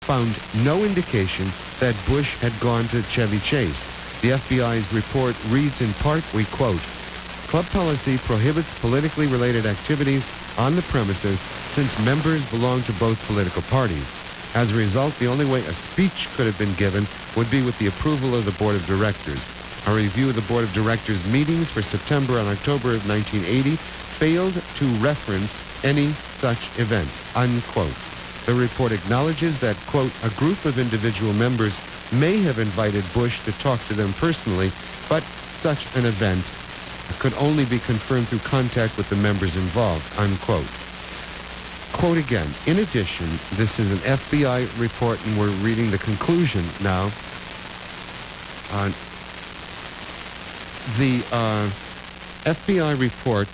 found no indication that Bush had gone to Chevy Chase. The FBI's report reads in part, we quote, "Club policy prohibits politically related activities on the premises since members belong to both political parties. As a result, the only way a speech could have been given would be with the approval of the Board of Directors. A review of the Board of Directors meetings for September and October of 1980 failed to reference any such event," unquote. The report acknowledges that, quote, "a group of individual members may have invited Bush to talk to them personally, but such an event could only be confirmed through contact with the members involved," unquote. Quote again, "In addition, this is an FBI report, and we're reading the conclusion now. The FBI report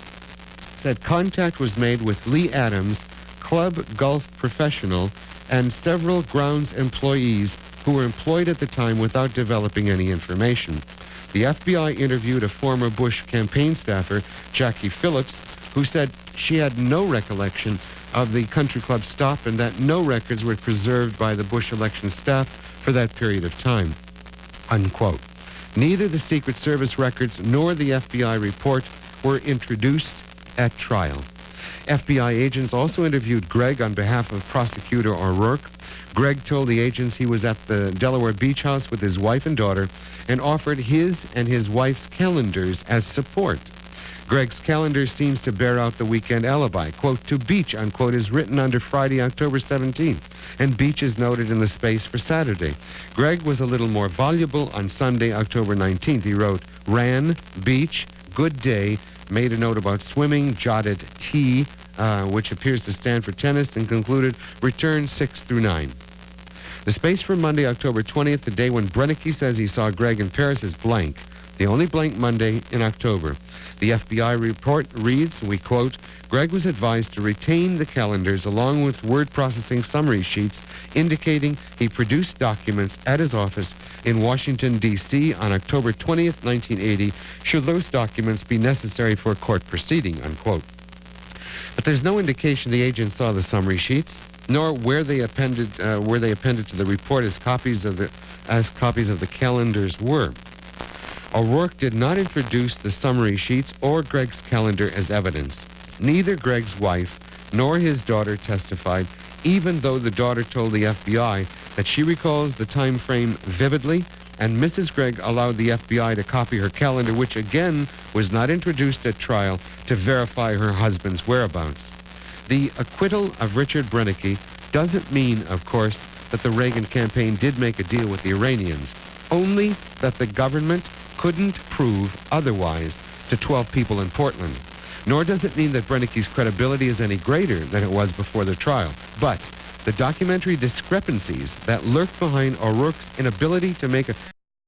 said contact was made with Lee Adams, club golf professional, and several grounds employees who were employed at the time without developing any information. The FBI interviewed a former Bush campaign staffer, Jackie Phillips, who said she had no recollection of the country club stop and that no records were preserved by the Bush election staff for that period of time," unquote. Neither the Secret Service records nor the FBI report were introduced at trial. FBI agents also interviewed Gregg on behalf of prosecutor O'Rourke. Gregg told the agents he was at the Delaware Beach House with his wife and daughter and offered his and his wife's calendars as support. Gregg's calendar seems to bear out the weekend alibi. Quote, "To beach," unquote, is written under Friday, October 17th, and beach is noted in the space for Saturday. Gregg was a little more voluble on Sunday, October 19th. He wrote, "Ran, beach, good day," made a note about swimming, jotted T, which appears to stand for tennis, and concluded, "Return 6 through 9. The space for Monday, October 20th, the day when Brennicky says he saw Gregg in Paris, is blank. The only blank Monday in October. The FBI report reads, we quote, "Gregg was advised to retain the calendars along with word processing summary sheets indicating he produced documents at his office in Washington, D.C. on October 20th, 1980, should those documents be necessary for a court proceeding," unquote. But there's no indication the agents saw the summary sheets, nor where they appended to the report as copies of the calendars were. O'Rourke did not introduce the summary sheets or Gregg's calendar as evidence. Neither Gregg's wife nor his daughter testified, even though the daughter told the FBI that she recalls the time frame vividly, and Mrs. Gregg allowed the FBI to copy her calendar, which again was not introduced at trial, to verify her husband's whereabouts. The acquittal of Richard Brennicky doesn't mean, of course, that the Reagan campaign did make a deal with the Iranians, only that the government couldn't prove otherwise to 12 people in Portland. Nor does it mean that Brennicky's credibility is any greater than it was before the trial. But the documentary discrepancies that lurk behind O'Rourke's inability to make a